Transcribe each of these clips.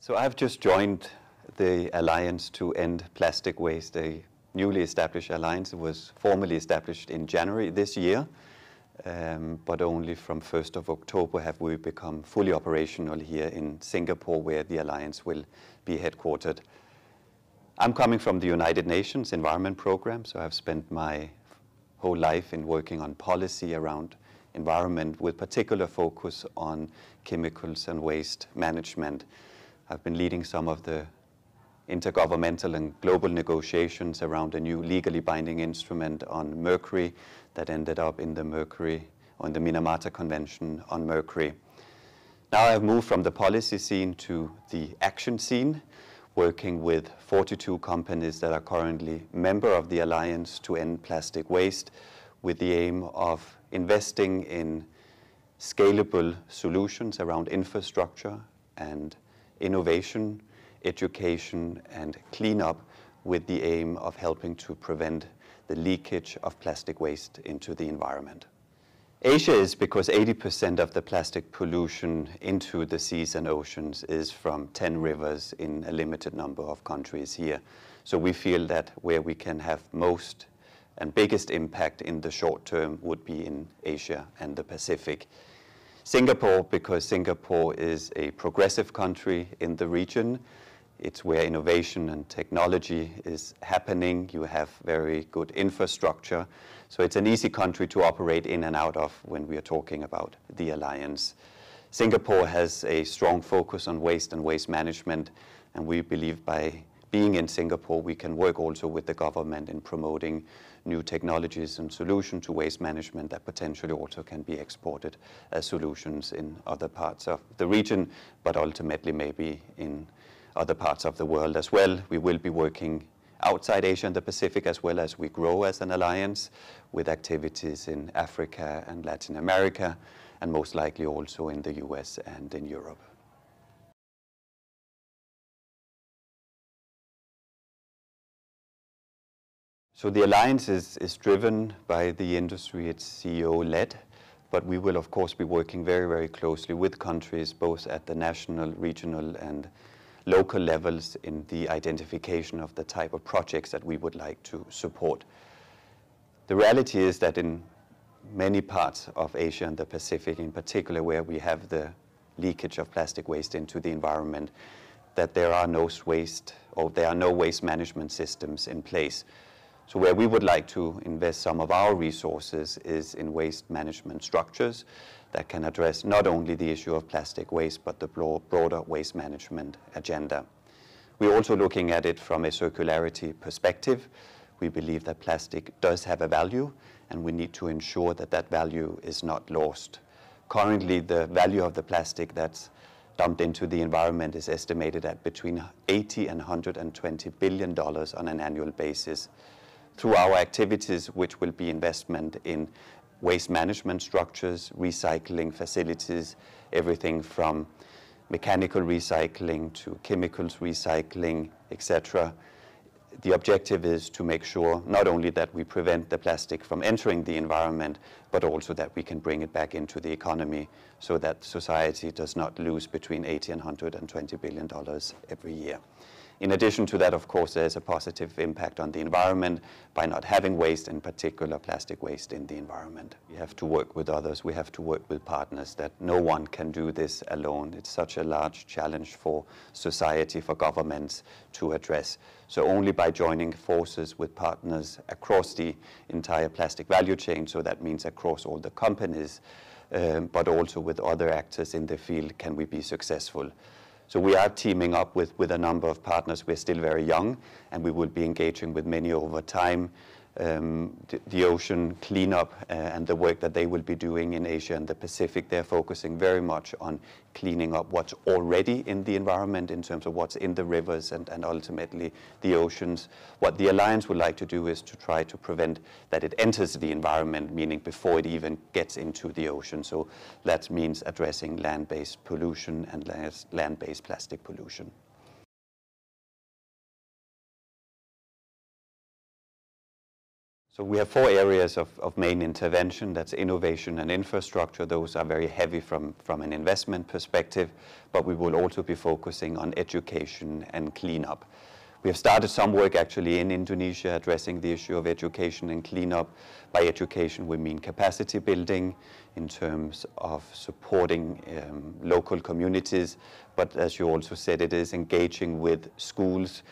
So I've just joined the Alliance to End Plastic Waste, a newly established alliance. It was formally established in January this year, but only from 1st of October have we become fully operational here in Singapore, where the alliance will be headquartered. I'm coming from the United Nations Environment Program, so I've spent my whole life in working on policy around environment with particular focus on chemicals and waste management. I've been leading some of the inter-governmental and global negotiations around a new legally binding instrument on mercury that ended up in the Minimata Convention on mercury. Now I've moved from the policy scene to the action scene, working with 42 companies that are currently member of the Alliance to End Plastic Waste, with the aim of investing in scalable solutions around infrastructure and innovation, education, and cleanup, with the aim of helping to prevent the leakage of plastic waste into the environment. Asia is because 80% of the plastic pollution into the seas and oceans is from 10 rivers in a limited number of countries here. So we feel that where we can have most and biggest impact in the short term would be in Asia and the Pacific. Singapore, because Singapore is a progressive country in the region. It's where innovation and technology is happening. You have very good infrastructure. So it's an easy country to operate in and out of when we are talking about the alliance. Singapore has a strong focus on waste and waste management, and we believe by being in Singapore, we can work also with the government in promoting new technologies and solutions to waste management that potentially also can be exported as solutions in other parts of the region, but ultimately maybe in other parts of the world as well. We will be working outside Asia and the Pacific as well as we grow as an alliance, with activities in Africa and Latin America, and most likely also in the US and in Europe. So the alliance is driven by the industry. It's CEO-led, but we will of course be working very, very closely with countries, both at the national, regional, and local levels, in the identification of the type of projects that we would like to support. The reality is that in many parts of Asia and the Pacific, in particular where we have the leakage of plastic waste into the environment, that there are no waste management systems in place. So where we would like to invest some of our resources is in waste management structures that can address not only the issue of plastic waste, but the broader waste management agenda. We're also looking at it from a circularity perspective. We believe that plastic does have a value, and we need to ensure that that value is not lost. Currently, the value of the plastic that's dumped into the environment is estimated at between $80 and $120 billion on an annual basis. Through our activities, which will be investment in waste management structures, recycling facilities, everything from mechanical recycling to chemicals recycling, etc. The objective is to make sure not only that we prevent the plastic from entering the environment, but also that we can bring it back into the economy so that society does not lose between $80 and $120 billion every year. In addition to that, of course, there's a positive impact on the environment by not having waste, in particular plastic waste, in the environment. We have to work with others. We have to work with partners, that no one can do this alone. It's such a large challenge for society, for governments to address. So only by joining forces with partners across the entire plastic value chain, so that means across all the companies, but also with other actors in the field, can we be successful. So we are teaming up with a number of partners. We're still very young, and we will be engaging with many over time. The ocean cleanup and the work that they will be doing in Asia and the Pacific, they're focusing very much on cleaning up what's already in the environment in terms of what's in the rivers and ultimately the oceans. What the Alliance would like to do is to try to prevent that it enters the environment, meaning before it even gets into the ocean. So that means addressing land-based pollution and land-based plastic pollution. So we have 4 areas of main intervention. That's innovation and infrastructure. Those are very heavy from an investment perspective, but we will also be focusing on education and cleanup. We have started some work actually in Indonesia addressing the issue of education and cleanup. By education we mean capacity building in terms of supporting local communities, but as you also said, it is engaging with schools,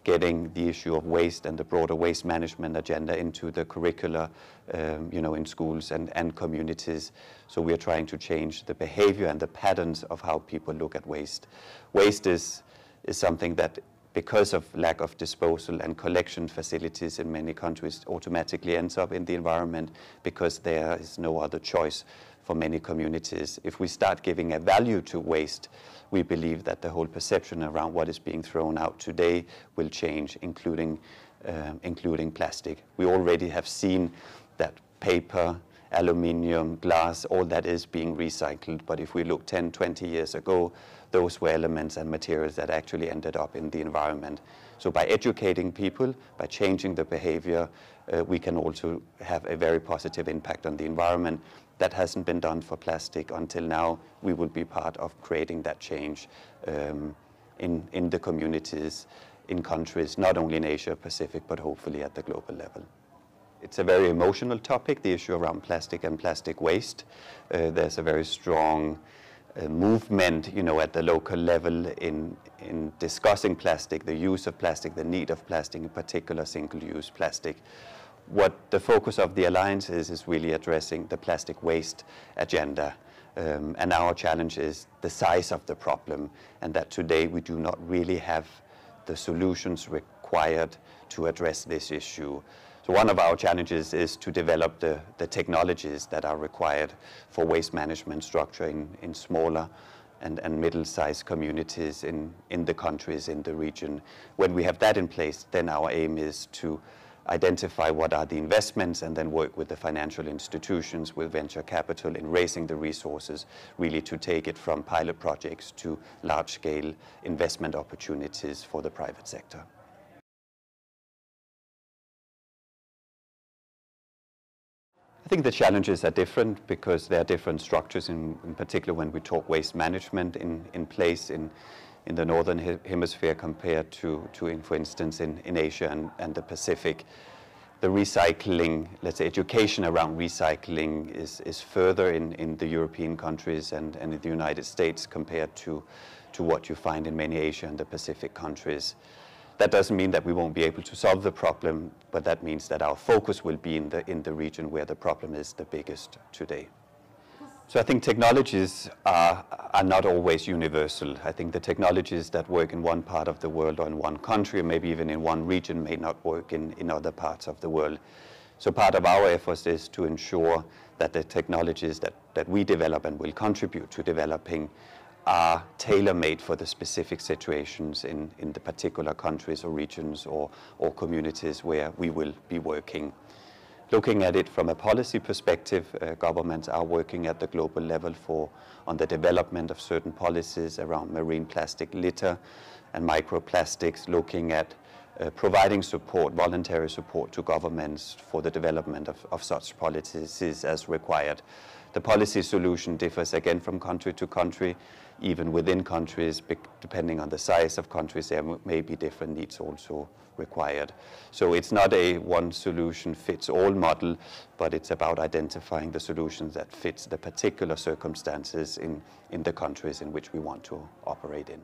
getting the issue of waste and the broader waste management agenda into the curricula, in schools and communities. So we are trying to change the behavior and the patterns of how people look at waste. Waste is something that, because of lack of disposal and collection facilities in many countries, automatically ends up in the environment because there is no other choice for many communities. If we start giving a value to waste, we believe that the whole perception around what is being thrown out today will change, including plastic. We already have seen that paper, aluminium, glass, all that is being recycled. But if we look 10, 20 years ago, those were elements and materials that actually ended up in the environment. So by educating people, by changing the behavior, we can also have a very positive impact on the environment. That hasn't been done for plastic until now. We will be part of creating that change in the communities, in countries, not only in Asia Pacific, but hopefully at the global level. It's a very emotional topic, the issue around plastic and plastic waste. There's a very strong movement, at the local level in discussing plastic, the use of plastic, the need of plastic, in particular single-use plastic. What the focus of the Alliance is really addressing the plastic waste agenda. And our challenge is the size of the problem, and that today we do not really have the solutions required to address this issue. So one of our challenges is to develop the technologies that are required for waste management structure in smaller and middle-sized communities in the countries, in the region. When we have that in place, then our aim is to identify what are the investments and then work with the financial institutions, with venture capital in raising the resources, really to take it from pilot projects to large-scale investment opportunities for the private sector. I think the challenges are different because there are different structures, in particular when we talk waste management in place in the Northern Hemisphere compared to for instance, in Asia and the Pacific. The recycling, let's say education around recycling is further in the European countries and in the United States compared to what you find in many Asia and the Pacific countries. That doesn't mean that we won't be able to solve the problem, but that means that our focus will be in the region where the problem is the biggest today. So I think technologies are not always universal. I think the technologies that work in one part of the world or in one country, or maybe even in one region, may not work in other parts of the world. So part of our efforts is to ensure that the technologies that we develop and will contribute to developing are tailor-made for the specific situations in the particular countries or regions or communities where we will be working. Looking at it from a policy perspective, governments are working at the global level on the development of certain policies around marine plastic litter and microplastics, looking at providing support, voluntary support to governments for the development of such policies as required. The policy solution differs again from country to country, even within countries, depending on the size of countries, there may be different needs also required. So it's not a one solution fits all model, but it's about identifying the solutions that fits the particular circumstances in the countries in which we want to operate in.